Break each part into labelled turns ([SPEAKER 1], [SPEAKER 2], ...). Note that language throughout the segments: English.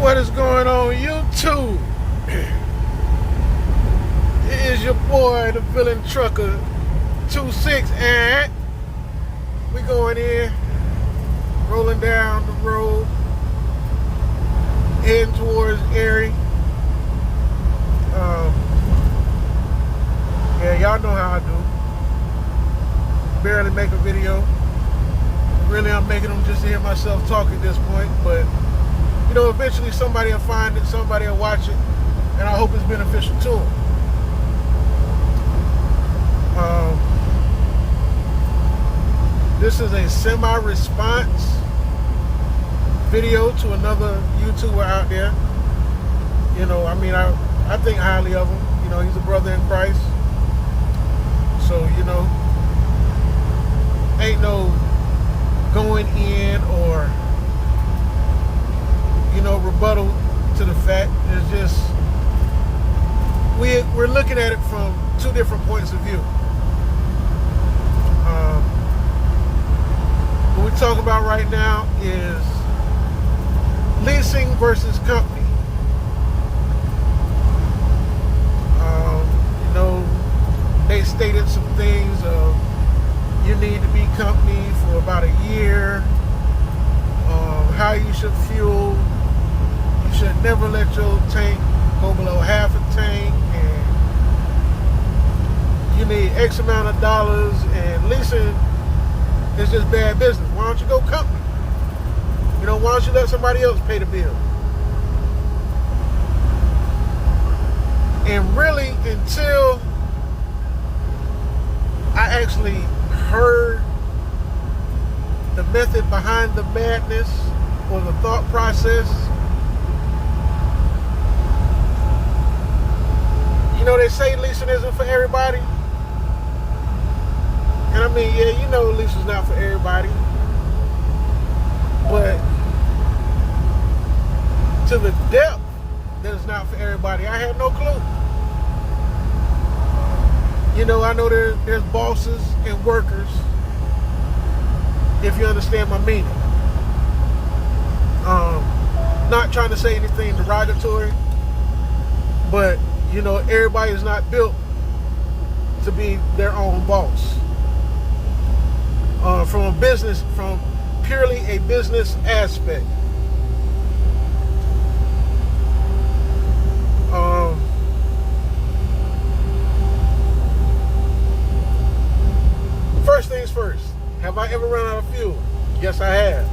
[SPEAKER 1] What is going on YouTube? It is your boy, the Villain Trucker 26, and we going in, rolling down the road, heading towards Erie. Yeah, y'all know how I do. Barely make a video. Really, I'm making them just to hear myself talk at this point, but you know, eventually somebody will find it, somebody will watch it, and I hope it's beneficial to them. This is a semi-response video to another YouTuber out there. You know, I mean, I think highly of him. You know, he's a brother in Christ. So, you know, ain't no going in or, you know, rebuttal to the fact. It's just we're looking at it from two different points of view. What we're talking about right now is leasing versus company. You know, they stated some things of you need to be company for about a year. How you should fuel. You should never let your tank go below half a tank, and you need X amount of dollars, and leasing is just bad business. Why don't you go company? You know, why don't you let somebody else pay the bill? And really, until I actually heard the method behind the madness or the thought process, you know, they say leasing isn't for everybody. And I mean, yeah, you know, leasing's not for everybody. But to the depth that it's not for everybody, I had no clue. You know, I know there's bosses and workers, if you understand my meaning. Not trying to say anything derogatory, but you know, everybody is not built to be their own boss. From purely a business aspect. First things first, have I ever run out of fuel? Yes, I have.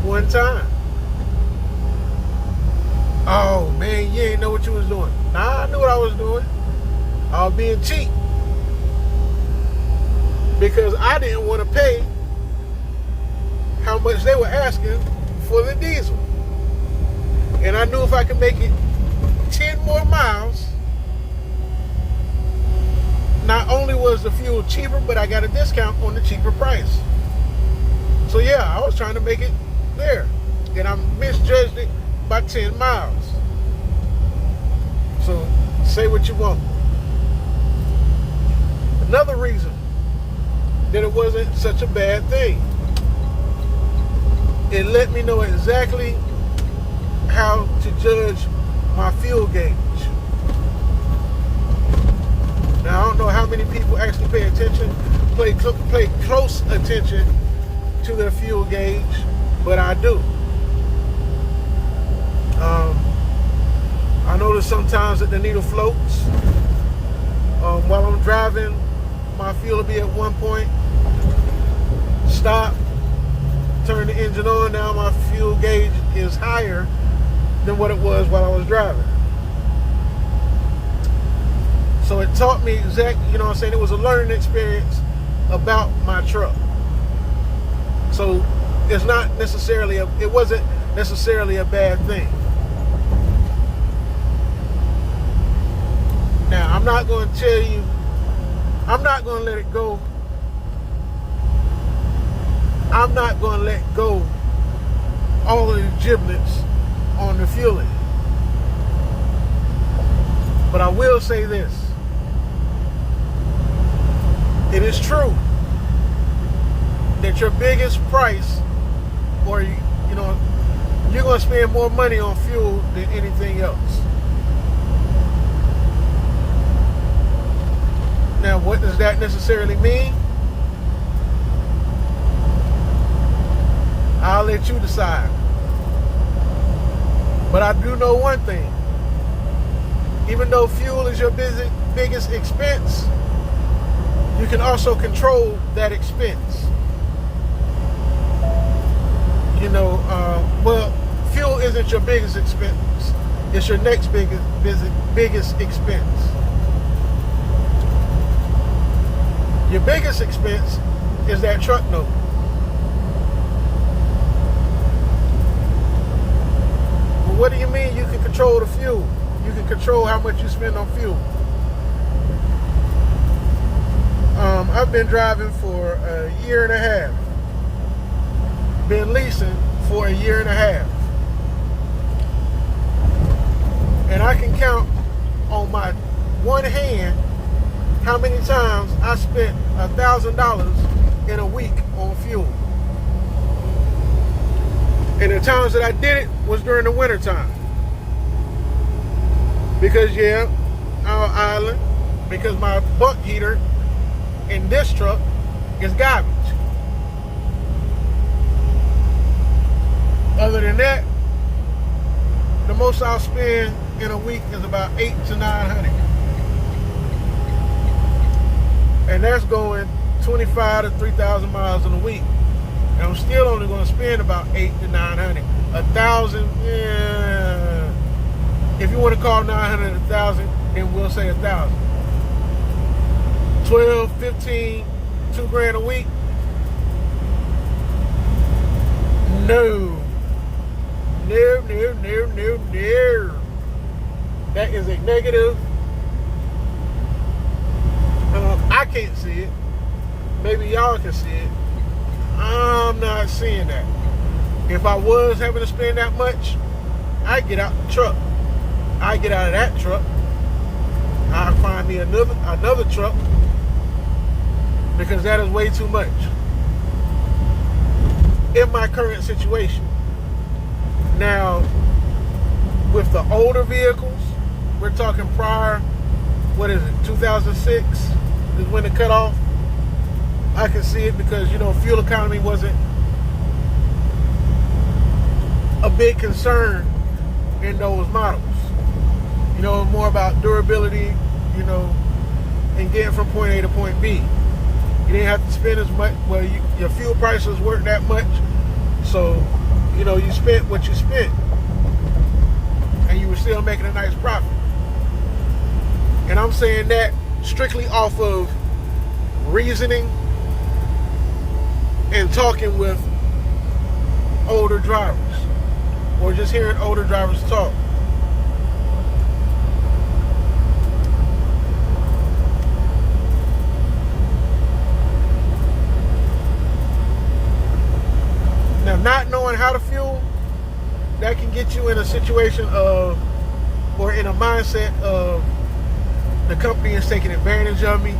[SPEAKER 1] One time. Oh man, you ain't know what you was doing. Nah, I knew what I was doing. I was being cheap. Because I didn't want to pay how much they were asking for the diesel. And I knew if I could make it 10 more miles, not only was the fuel cheaper, but I got a discount on the cheaper price. So yeah, I was trying to make it there. And I misjudged it by 10 miles. So say what you want. Another reason that it wasn't such a bad thing, it let me know exactly how to judge my fuel gauge. Now, I don't know how many people actually pay attention, pay close attention to their fuel gauge, but I do. I notice sometimes that the needle floats. While I'm driving, my fuel will be at one point, stop, turn the engine on. Now my fuel gauge is higher than what it was while I was driving. So it taught me exactly, you know what I'm saying, it was a learning experience about my truck. So it's not necessarily, it wasn't necessarily a bad thing. Now, I'm not going to tell you, I'm not going to let it go. I'm not going to let go all of the giblets on the fueling. But I will say this. It is true that your biggest price or you're going to spend more money on fuel than anything else. Now, what does that necessarily mean? I'll let you decide. But I do know one thing. Even though fuel is your biggest expense, you can also control that expense. Well, fuel isn't your biggest expense. It's your next biggest expense. Your biggest expense is that truck note. Well, what do you mean you can control the fuel? You can control how much you spend on fuel. I've been driving for a year and a half. Been leasing for a year and a half. And I can count on my one hand how many times I spent $1,000 in a week on fuel. And the times that I did it was during the winter time. Because our island, because my bunk heater in this truck is garbage. Other than that, the most I'll spend in a week is about $800 to $900. And that's going 25 to 3,000 miles in a week. And I'm still only going to spend about $800 to $900. $1,000, yeah. If you want to call 900 1,000, then we'll say 1,000. 12, 15, $2,000 a week? No. No. That is a negative. I can't see it. Maybe y'all can see it. I'm not seeing that. If I was having to spend that much, I'd get out the truck. I get out of that truck. I'll find me another truck, because that is way too much in my current situation. Now, with the older vehicles, we're talking prior, 2006 is when it cut off. I can see it because, fuel economy wasn't a big concern in those models. More about durability, and getting from point A to point B. You didn't have to spend as much. Well, your fuel prices weren't that much, so you spent what you spent, and you were still making a nice profit. And I'm saying that strictly off of reasoning and talking with older drivers, or just hearing older drivers talk. Now, not knowing how to fuel, that can get you in a situation of, or in a mindset of, the company is taking advantage of me.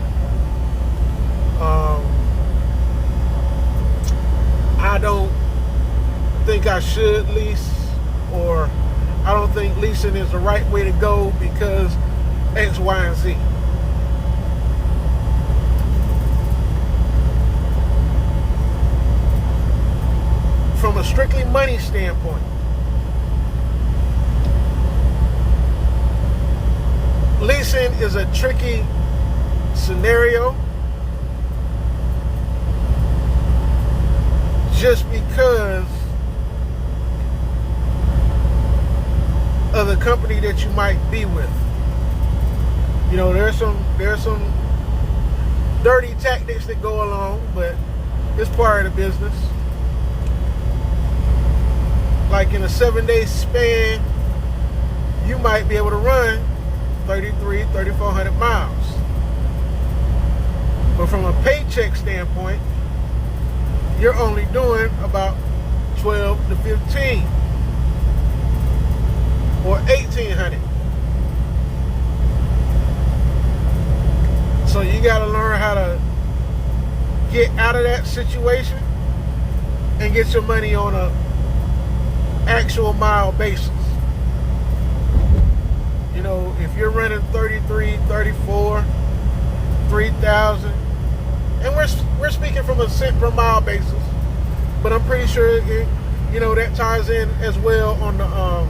[SPEAKER 1] I don't think I should lease, or I don't think leasing is the right way to go because X, Y, and Z. From a strictly money standpoint, leasing is a tricky scenario just because of the company that you might be with. There's some dirty tactics that go along, but it's part of the business. Like in a 7-day span, you might be able to run 3,400 miles. But from a paycheck standpoint, you're only doing about 12 to 15 or 1,800. So you got to learn how to get out of that situation and get your money on a actual mile basis. You know, if you're running 33, 34, 3,000, and we're speaking from a cent per mile basis, but I'm pretty sure it, you know, that ties in as well on the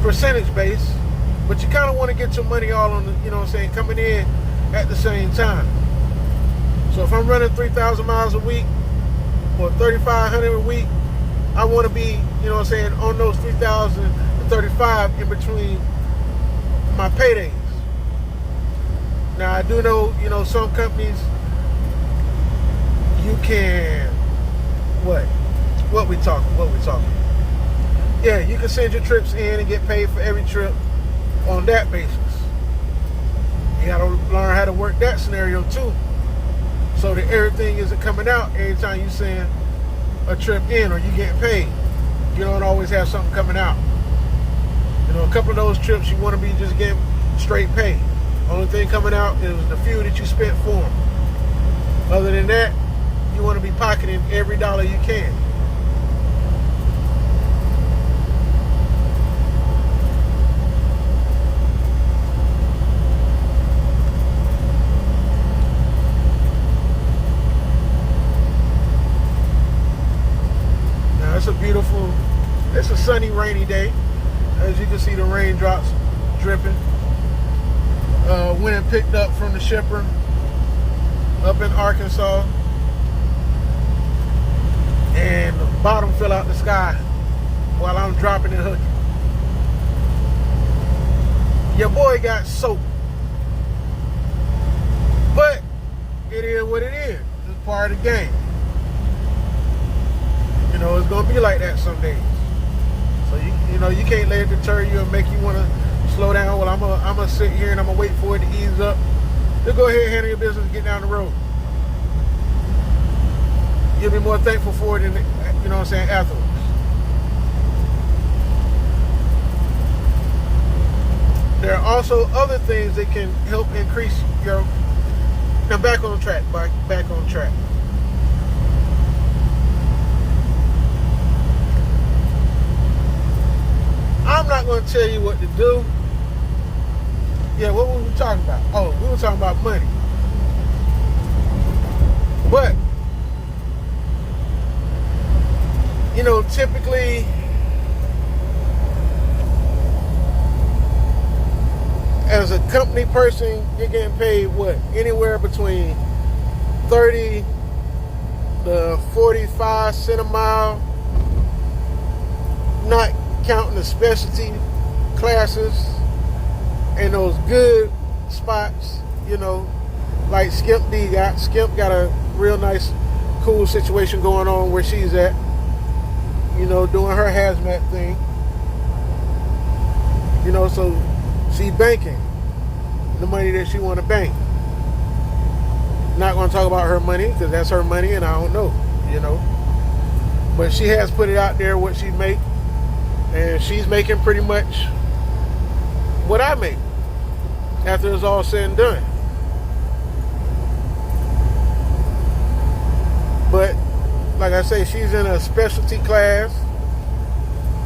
[SPEAKER 1] percentage base. But you kind of want to get your money all on the, you know what I'm saying, coming in at the same time. So if I'm running 3,000 miles a week or 3,500 a week, I want to be, you know what I'm saying, on those 3,000 and 35 in between my paydays. Now I do know, you know, some companies you can what we talking? Yeah, you can send your trips in and get paid for every trip on that basis. You gotta learn how to work that scenario too, so that everything isn't coming out every time you send a trip in or you get paid. You don't always have something coming out. You know, a couple of those trips you want to be just getting straight paid. Only thing coming out is the fuel that you spent for them. Other than that, you want to be pocketing every dollar you can. Now it's a sunny, rainy day. As you can see, the raindrops dripping. Went and picked up from the shipper up in Arkansas, and the bottom fell out the sky while I'm dropping and hooking. Your boy got soaked, but it is what it is. It's part of the game. You know, it's gonna be like that some days. So you know, you can't let it deter you and make you want to slow down. Well, I'm gonna sit here and I'm gonna wait for it to ease up. Just go ahead and handle your business and get down the road. You'll be more thankful for it, you know what I'm saying, afterwards. There are also other things that can help increase your. Now back on track. Back on track. I'm not going to tell you what to do. Yeah, what were we talking about? Oh, we were talking about money. But, you know, typically, as a company person, you're getting paid what? Anywhere between 30 to 45 cents a mile. Not counting the specialty classes and those good spots, you know, like Skimp got. Skimp got a real nice, cool situation going on where she's at, you know, doing her hazmat thing. You know, so she's banking the money that she want to bank. Not going to talk about her money because that's her money and I don't know, you know. But she has put it out there what she make. And she's making pretty much what I make after it's all said and done. But like I say, she's in a specialty class,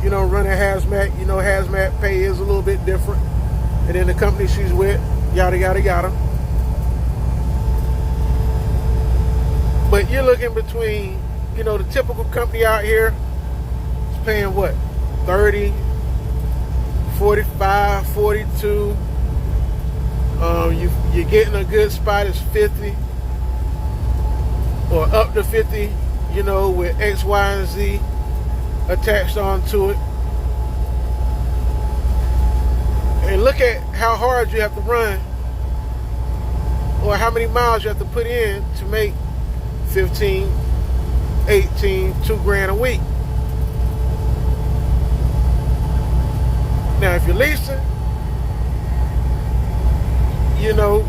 [SPEAKER 1] you know, running hazmat. You know, hazmat pay is a little bit different. And then the company she's with, yada, yada, yada. But you're looking between, you know, the typical company out here is paying what? 30, 45, 42. You're getting a good spot is 50 or up to 50, you know, with X, Y, and Z attached onto it. And look at how hard you have to run or how many miles you have to put in to make 15, 18, $2,000 a week. Now, if you're leasing, you know,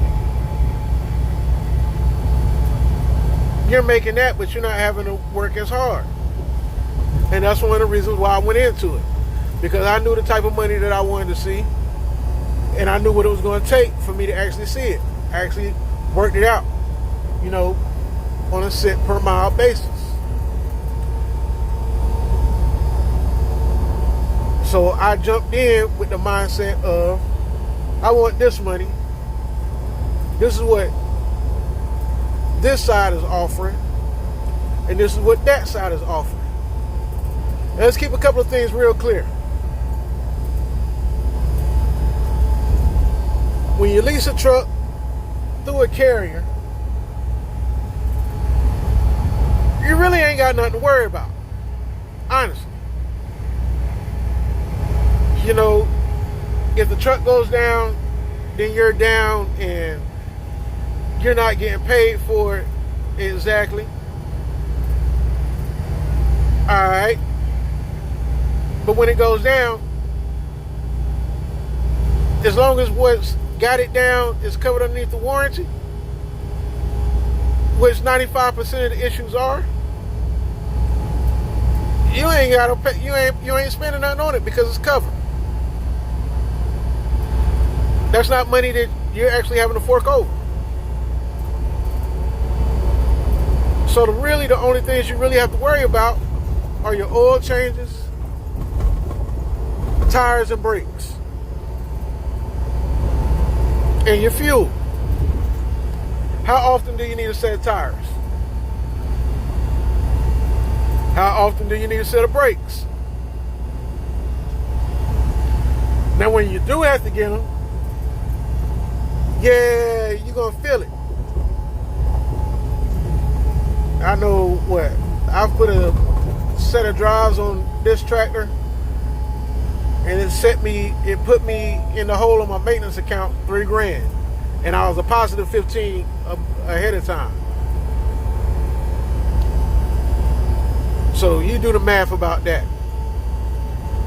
[SPEAKER 1] you're making that, but you're not having to work as hard. And that's one of the reasons why I went into it. Because I knew the type of money that I wanted to see. And I knew what it was going to take for me to actually see it. I actually worked it out, you know, on a cent per mile basis. So I jumped in with the mindset of, I want this money. This is what this side is offering, and this is what that side is offering. Now, let's keep a couple of things real clear. When you lease a truck through a carrier, you really ain't got nothing to worry about, honestly. You know, if the truck goes down, then you're down and you're not getting paid for it exactly. All right. But when it goes down, as long as what's got it down is covered underneath the warranty, which 95% of the issues are, you ain't got to pay. You ain't spending nothing on it because it's covered. That's not money that you're actually having to fork over. So the only things you really have to worry about are your oil changes, tires and brakes, and your fuel. How often do you need a set of tires? How often do you need a set of brakes? Now when you do have to get them, yeah, you're going to feel it. I know what, I've put a set of drives on this tractor, and it put me in the hole on my maintenance account $3,000, and I was a positive 15 ahead of time. So you do the math about that.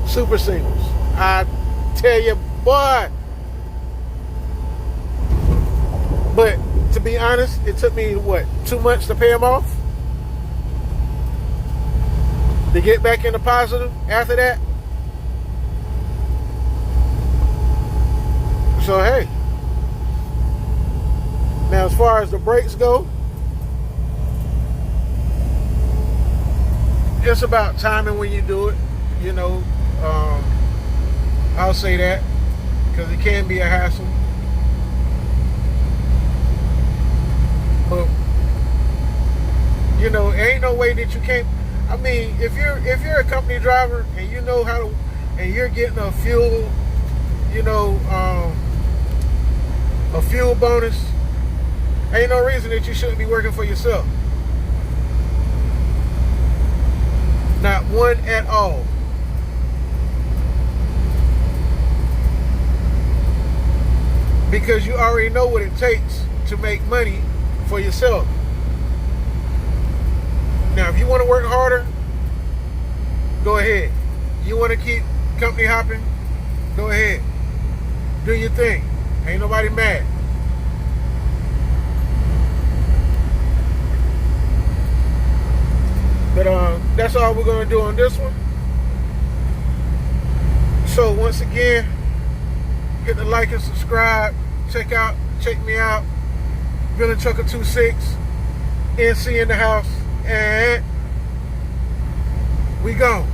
[SPEAKER 1] Super singles, I tell you, boy. But to be honest, it took me 2 months to pay them off, to get back into positive after that. So hey, now as far as the brakes go, it's about timing when you do it. You know, I'll say that because it can be a hassle. But you know, there ain't no way that you can't. I mean, if you're a company driver and you know how to, and you're getting a fuel, you know, a fuel bonus, ain't no reason that you shouldn't be working for yourself. Not one at all. Because you already know what it takes to make money for yourself. Now, if you want to work harder, go ahead. You want to keep company hopping, go ahead. Do your thing. Ain't nobody mad. But that's all we're going to do on this one. So once again, hit the like and subscribe. Check me out. Villain Trucker 26, NC in the house, and we gone.